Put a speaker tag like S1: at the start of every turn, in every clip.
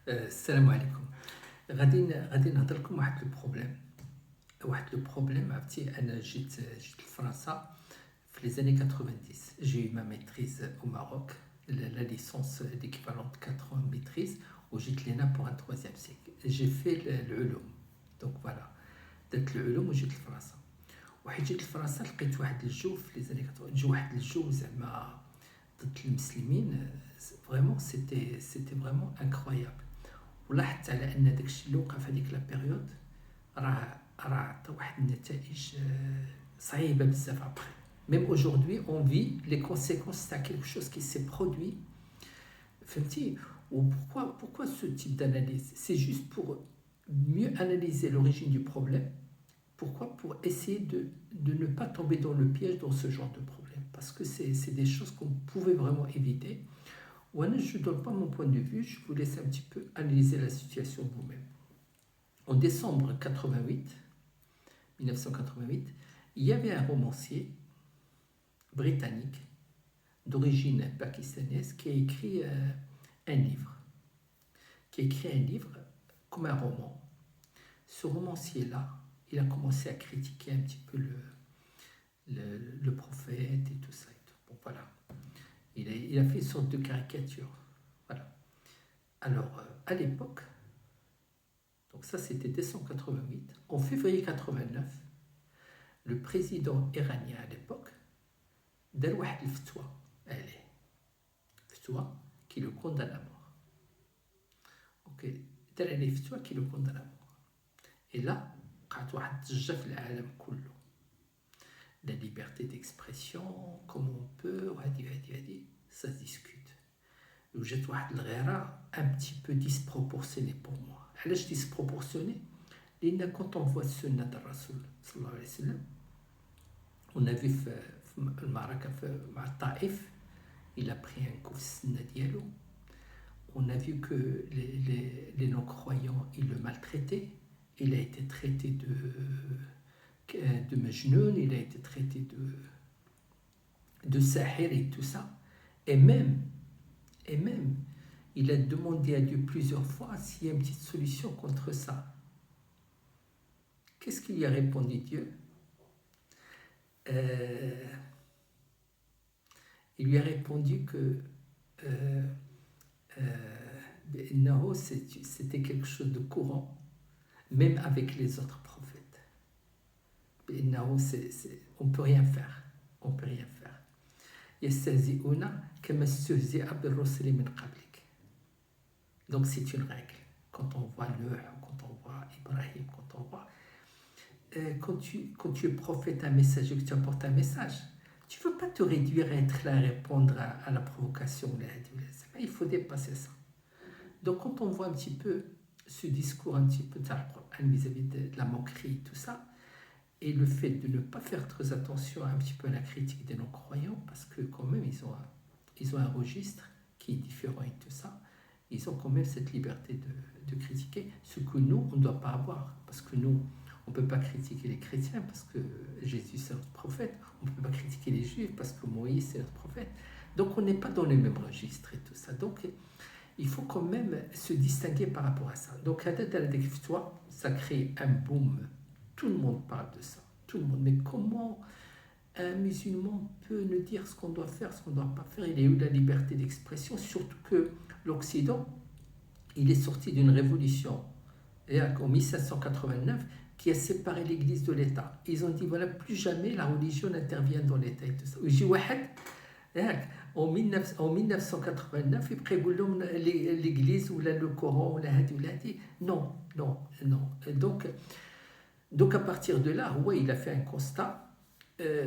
S1: السلام عليكم. غادي نهضر لكم واحد لو بروبليم. عرفتي انا جيت لفرنسا في لي زاني 90. جي ما ميتريز au Maroc, la licence d'équivalent de 4 ans de maîtrise, وجيت لهنا pour un troisième cycle. J'ai fait العلوم. Donc voilà, درت العلوم وجيت لفرنسا. وحيت جيت لفرنسا لقيت واحد الجو في لي زاني 80، جو واحد الجو زعما ضد المسلمين. فريمون سيتي فريمون انكرويابل. ولاحظت على ان داكشي اللي وقع في هذيك لا بيريود راه عطى واحد النتائج صعيبه بزاف. ابخي même aujourd'hui on vit les conséquences de quelque chose qui s'est produit. فهمتي؟ pourquoi ce type d'analyse? C'est juste pour mieux analyser l'origine du problème. Pourquoi? Pour essayer de ne pas tomber dans le piège dans ce genre de problème, parce que c'est des choses qu'on pouvait vraiment éviter. Je ne donne pas mon point de vue, je vous laisse un petit peu analyser la situation vous-même. En décembre 1988, il y avait un romancier britannique d'origine pakistanaise qui a écrit un livre comme un roman. Ce romancier-là, il a commencé à critiquer un petit peu le prophète et tout ça. Et tout. Bon, voilà. Il a fait une sorte de caricature. Voilà. Alors, à l'époque, donc ça c'était décembre 88, en février 89, le président iranien à l'époque, دار واحد الفتوى عليه، فتوى qui le condamne à mort. Ok, دار عليه فتوى qui le condamne à mort. Et là, وقعت واحد الضجة في العالم كله. La liberté d'expression, comment on peut, وهادي ça se discute. وجات واحد الغيرة un petit peu disproportionnée pour moi. علاش disproportionnée؟ لأن quand on voit سنة الرسول صلى الله عليه وسلم، on a vu في المعركة مع الطائف، il a pris un coup في السنة ديالو. On a vu que les non-croyants, ils le maltraitaient. Il a été traité de Majnoun, il a été traité de Sahir et tout ça. Et même, il a demandé à Dieu plusieurs fois s'il y a une petite solution contre ça. Qu'est-ce qu'il lui a répondu, Dieu? Il lui a répondu que c'était quelque chose de courant, même avec les autres prophètes. On ne peut rien faire. On peut rien faire. يستهزئون كما استهزئ بالرسل من قبلك. Donc c'est une règle. Quand on voit Nuh, quand on voit Ibrahim, quand tu es prophète, un messager, que tu apportes un message, tu ne veux pas te réduire à être là, à répondre à la provocation. Il faut dépasser ça. Donc quand on voit un petit peu ce discours un petit peu vis-à-vis de la moquerie, tout ça, et le fait de ne pas faire très attention un petit peu à la critique des non-croyants, parce que quand même ils ont un registre qui est différent et tout ça, ils ont quand même cette liberté de critiquer, ce que nous, on ne doit pas avoir, parce que nous, on ne peut pas critiquer les chrétiens parce que Jésus c'est notre prophète, on ne peut pas critiquer les juifs parce que Moïse c'est notre prophète, donc on n'est pas dans les mêmes registres et tout ça, donc il faut quand même se distinguer par rapport à ça. Donc ça crée un boom, tout le monde parle de ça, tout le monde, mais comment un musulman peut nous dire ce qu'on doit faire, ce qu'on ne doit pas faire? Il y a eu la liberté d'expression, surtout que l'Occident, il est sorti d'une révolution en 1789 qui a séparé l'Église de l'État. Ils ont dit, voilà, plus jamais la religion n'intervient dans l'État et tout ça. En 1989, ils prévoient l'Église ou le Coran ou la hadi ou la hadi. Non. Donc à partir de là, ouais, il a fait un constat.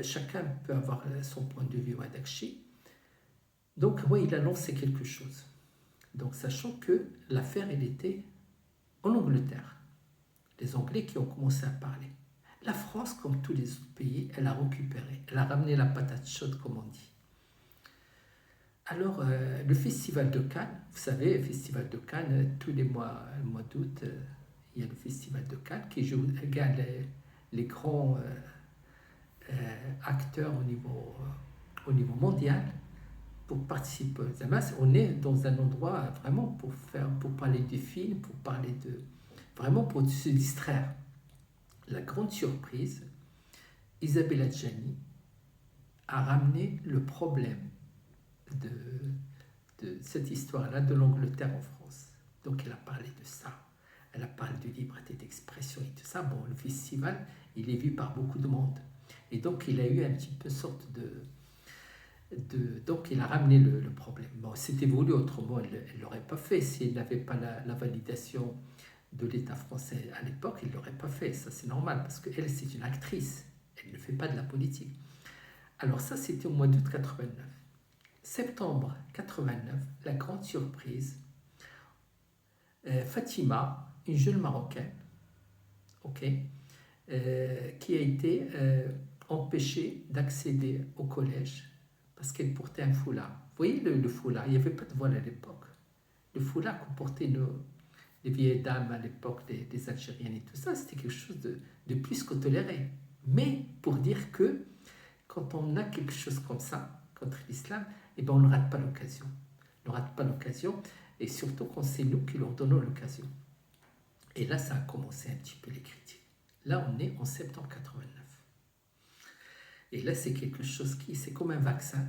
S1: Chacun peut avoir son point de vue Wadakshi. Donc ouais, il a lancé quelque chose. Donc sachant que l'affaire, elle était en Angleterre. Les Anglais qui ont commencé à parler. La France, comme tous les autres pays, elle a récupéré. Elle a ramené la patate chaude, comme on dit. Alors, le festival de Cannes, vous savez, le festival de Cannes, tous les mois, le mois d'août, il y a le festival de Cannes qui regarde les grands acteurs au niveau mondial. pour participer aux Hamas. On est dans un endroit vraiment pour parler du film, pour parler de, vraiment pour se distraire. La grande surprise, Isabelle Adjani a ramené le problème de cette histoire-là de l'Angleterre en France. Donc elle a parlé de ça. Elle a parlé de liberté d'expression et tout ça. Bon, le festival, il est vu par beaucoup de monde. Et donc il a eu un petit peu sorte donc il a ramené le problème. Bon, c'était voulu, autrement elle ne l'aurait pas fait. Si elle n'avait pas la validation de l'État français à l'époque, il ne l'aurait pas fait. Ça, c'est normal, parce qu'elle, c'est une actrice. Elle ne fait pas de la politique. Alors ça, c'était au mois d'août 89. Septembre 89, la grande surprise, Fatima, une jeune Marocaine, ok, qui a été empêchée d'accéder au collège parce qu'elle portait un foulard. Vous voyez le foulard, il n'y avait pas de voile à l'époque. Le foulard qu'on portait les vieilles dames à l'époque, des Algériennes et tout ça, c'était quelque chose de plus que toléré. Mais pour dire que quand on a quelque chose comme ça contre l'islam, eh ben on ne rate pas l'occasion. On ne rate pas l'occasion, et surtout quand c'est nous qui leur donnons l'occasion. Et là, ça a commencé un petit peu les critiques. Là, on est en septembre 89. Et là, c'est quelque chose c'est comme un vaccin.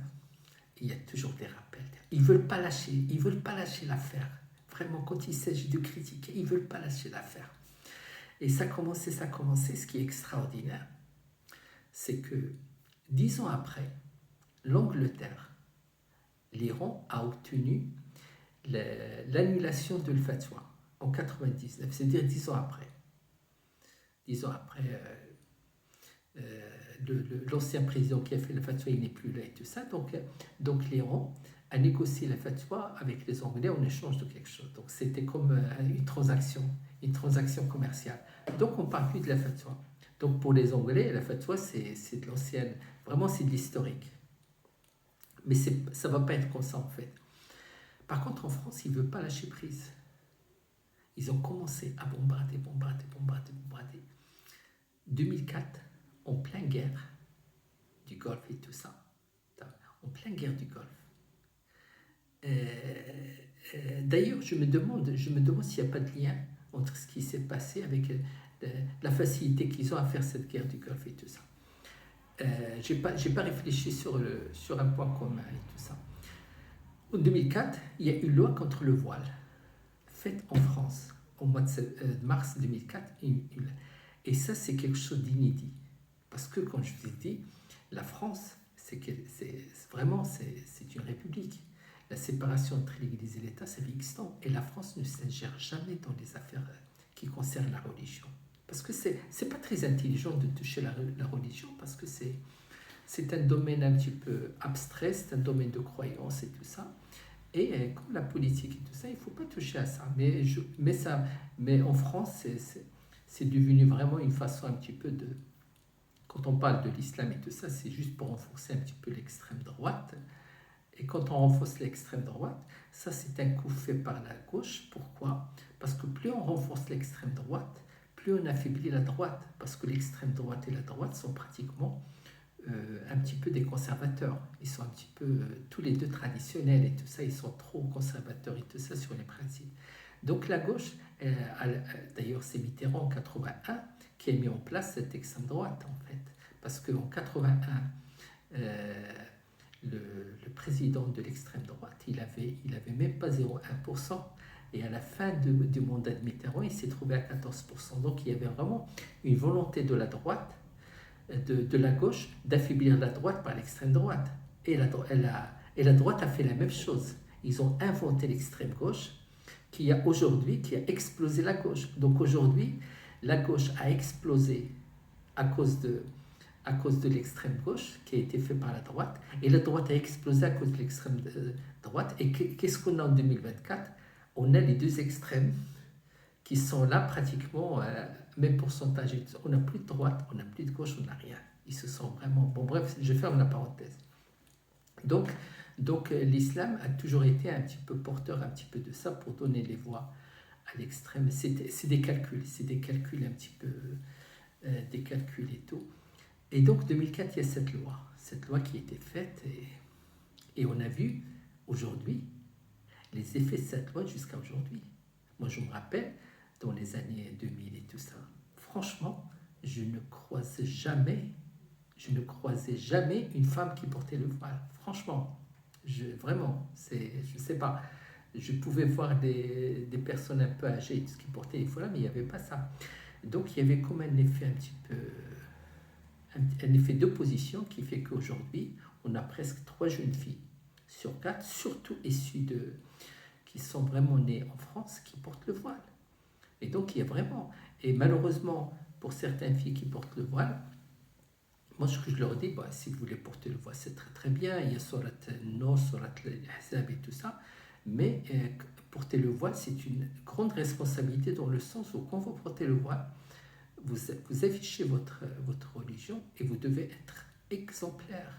S1: Il y a toujours des rappels. Ils ne veulent pas lâcher l'affaire. Vraiment, quand il s'agit de critiquer, ils ne veulent pas lâcher l'affaire. Et ça a commencé. Ce qui est extraordinaire, c'est que 10 ans après, l'Angleterre, l'Iran a obtenu l'annulation de l'fatwa en 99, c'est-à-dire 10 ans après. 10 ans après, l'ancien président qui a fait le fatwa, il n'est plus là et tout ça. Donc l'Iran a négocié la fatwa avec les Anglais en échange de quelque chose. Donc c'était comme une transaction commerciale. Donc on ne parle plus de la fatwa. Donc pour les Anglais, la fatwa, c'est de l'ancienne, vraiment c'est de l'historique. Mais ça ne va pas être comme ça en fait. Par contre, en France, ils ne veulent pas lâcher prise. Ils ont commencé à bombarder. 2004, en pleine guerre du Golfe et tout ça. En pleine guerre du Golfe. D'ailleurs, je me demande s'il n'y a pas de lien entre ce qui s'est passé avec la facilité qu'ils ont à faire cette guerre du Golfe et tout ça. J'ai pas réfléchi sur un point commun et tout ça. En 2004, il y a une loi contre le voile faite en France au mois de mars 2004. Et ça, c'est quelque chose d'inédit. Parce que, comme je vous ai dit, la France, c'est une république. La séparation entre l'Église et l'État, ça fait X temps. Et la France ne s'ingère jamais dans les affaires qui concernent la religion. Parce que c'est pas très intelligent de toucher la religion, parce que c'est un domaine un petit peu abstrait, c'est un domaine de croyance et tout ça. Et comme la politique et tout ça, il ne faut pas toucher à ça. Mais en France, c'est devenu vraiment une façon un petit peu de... Quand on parle de l'islam et tout ça, c'est juste pour renforcer un petit peu l'extrême droite. Et quand on renforce l'extrême droite, ça c'est un coup fait par la gauche. Pourquoi? Parce que plus on renforce l'extrême droite, plus on affaiblit la droite. Parce que l'extrême droite et la droite sont pratiquement un petit peu des conservateurs. Ils sont un petit peu tous les deux traditionnels et tout ça. Ils sont trop conservateurs et tout ça sur les principes. Donc la gauche, d'ailleurs c'est Mitterrand en 81 qui a mis en place cette extrême droite en fait. Parce qu'en 81, le président de l'extrême droite, il avait même pas 0,1%. Et à la fin du mandat de Mitterrand, il s'est trouvé à 14%. Donc il y avait vraiment une volonté de la droite, de la gauche, d'affaiblir la droite par l'extrême droite. Et la droite a fait la même chose. Ils ont inventé l'extrême gauche qui a explosé la gauche. Donc aujourd'hui, la gauche a explosé à cause de l'extrême gauche qui a été fait par la droite, et la droite a explosé à cause de l'extrême droite. Et qu'est-ce qu'on a en 2024? On a les deux extrêmes qui sont là pratiquement même pourcentage. On n'a plus de droite, on n'a plus de gauche, on n'a rien. Ils se sont vraiment... Bon bref, je ferme la parenthèse. Donc l'islam a toujours été un petit peu porteur un petit peu de ça pour donner les voix à l'extrême. C'est des calculs un petit peu, des calculs et tout. Et donc 2004, il y a cette loi qui a été faite, Et on a vu aujourd'hui les effets de cette loi jusqu'à aujourd'hui. Moi, je me rappelle, dans les années 2000 et tout ça, franchement, je ne croisais jamais une femme qui portait le voile. Franchement, vraiment, je sais pas. Je pouvais voir des personnes un peu âgées qui portaient les voiles, mais il n'y avait pas ça. Donc, il y avait comme un effet un petit peu, un effet d'opposition qui fait qu'aujourd'hui, on a presque 3 jeunes filles sur 4, surtout issues qui sont vraiment nées en France, qui portent le voile. Et donc, il y a vraiment, et malheureusement, pour certaines filles qui portent le voile, moi, ce que je leur dis, bah, si vous voulez porter le voile, c'est très très bien, il y a Surat No, Surat al-Ahzab et tout ça, mais porter le voile, c'est une grande responsabilité dans le sens où quand vous portez le voile, vous affichez votre religion et vous devez être exemplaire.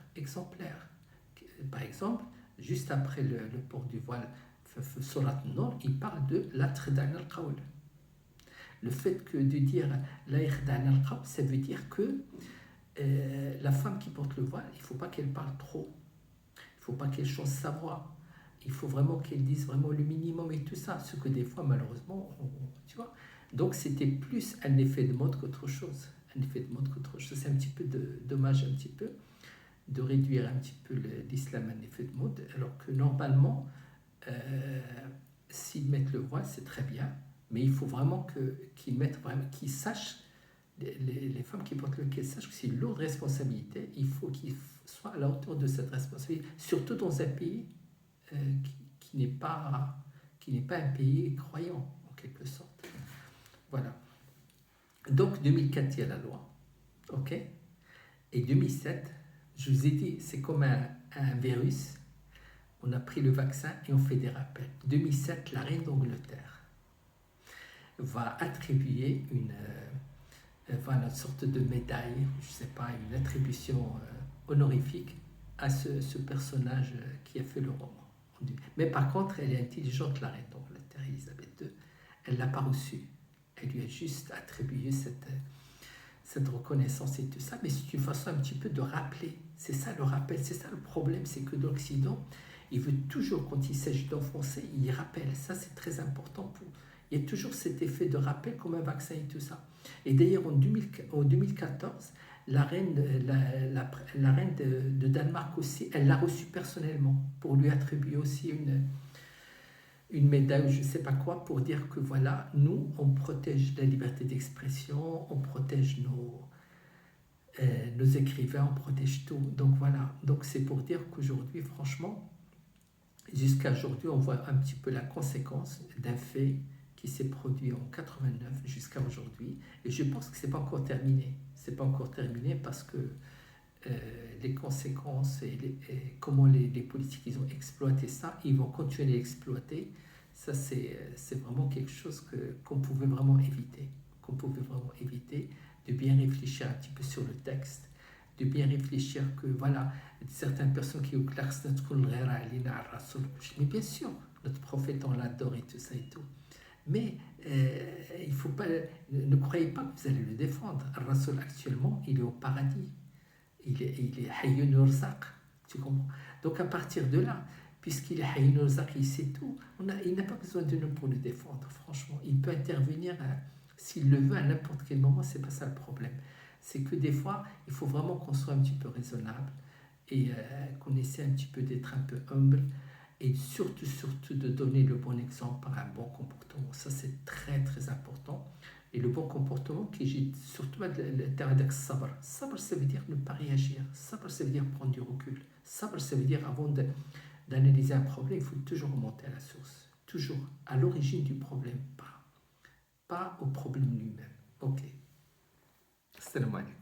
S1: Par exemple, juste après le port du voile, Surat Nur, il parle de la tkhdan al-qawl. Le fait que de dire la tkhdan al-qawl, ça veut dire que la femme qui porte le voile, il ne faut pas qu'elle parle trop, il ne faut pas qu'elle change sa voix, il faut vraiment qu'elle dise vraiment le minimum et tout ça, ce que des fois malheureusement, tu vois. Donc c'était plus un effet de mode qu'autre chose, c'est un petit peu dommage un petit peu de réduire un petit peu l'islam à un effet de mode, alors que normalement, s'ils mettent le voile, c'est très bien, mais il faut vraiment qu'ils sachent, les femmes qui portent le voile, sachent que c'est une lourde responsabilité, il faut qu'ils soient à la hauteur de cette responsabilité, surtout dans un pays qui n'est pas un pays croyant, en quelque sorte. Voilà. Donc 2004, il y a la loi, ok. Et 2007, je vous ai dit, c'est comme un virus. On a pris le vaccin et on fait des rappels. 2007, la reine d'Angleterre va attribuer une sorte de médaille, je ne sais pas, une attribution honorifique à ce personnage qui a fait le roman. Mais par contre, elle est intelligente, la reine d'Angleterre, Elisabeth II. Elle ne l'a pas reçue. Elle lui a juste attribué cette reconnaissance et tout ça, mais c'est une façon un petit peu de rappeler. C'est ça le rappel, c'est ça le problème, c'est que l'Occident, il veut toujours, quand il s'agit d'enfoncer, il rappelle. Ça, c'est très important. Il y a toujours cet effet de rappel comme un vaccin et tout ça. Et d'ailleurs, en 2014, la reine de Danemark aussi, elle l'a reçu personnellement pour lui attribuer aussi une médaille, je ne sais pas quoi, pour dire que voilà, nous, on protège la liberté d'expression, on protège nos écrivains, on protège tout. Donc voilà, donc c'est pour dire qu'aujourd'hui, franchement, jusqu'à aujourd'hui, on voit un petit peu la conséquence d'un fait qui s'est produit en 89 jusqu'à aujourd'hui. Et je pense que ce n'est pas encore terminé. Ce n'est pas encore terminé parce que les conséquences et comment les politiques ils ont exploité ça, ils vont continuer à l'exploiter. Ça, c'est vraiment quelque chose qu'on pouvait vraiment éviter. De bien réfléchir un petit peu sur le texte, de bien réfléchir que voilà, certaines personnes qui ont classé mais bien sûr, notre prophète, on l'adore et tout ça et tout. Mais il faut pas, ne croyez pas que vous allez le défendre. Al-Rasoul, actuellement, il est au paradis. Il est Hayyun Urzaq, tu comprends? Donc à partir de là, puisqu'il est Hayyun Urzaq, il sait tout, il n'a pas besoin de nous pour le défendre, franchement. Il peut intervenir s'il le veut à n'importe quel moment, c'est pas ça le problème. C'est que des fois, il faut vraiment qu'on soit un petit peu raisonnable et qu'on essaie un petit peu d'être un peu humble et surtout de donner le bon exemple par un bon comportement. Ça, c'est très très important. Et le bon comportement qui gît surtout le terme de sabr. Sabr, ça veut dire ne pas réagir. Sabr, ça veut dire prendre du recul. Sabr, ça veut dire avant d'analyser un problème, il faut toujours remonter à la source. Toujours à l'origine du problème, pas au problème lui-même. Ok. Salam alaikum.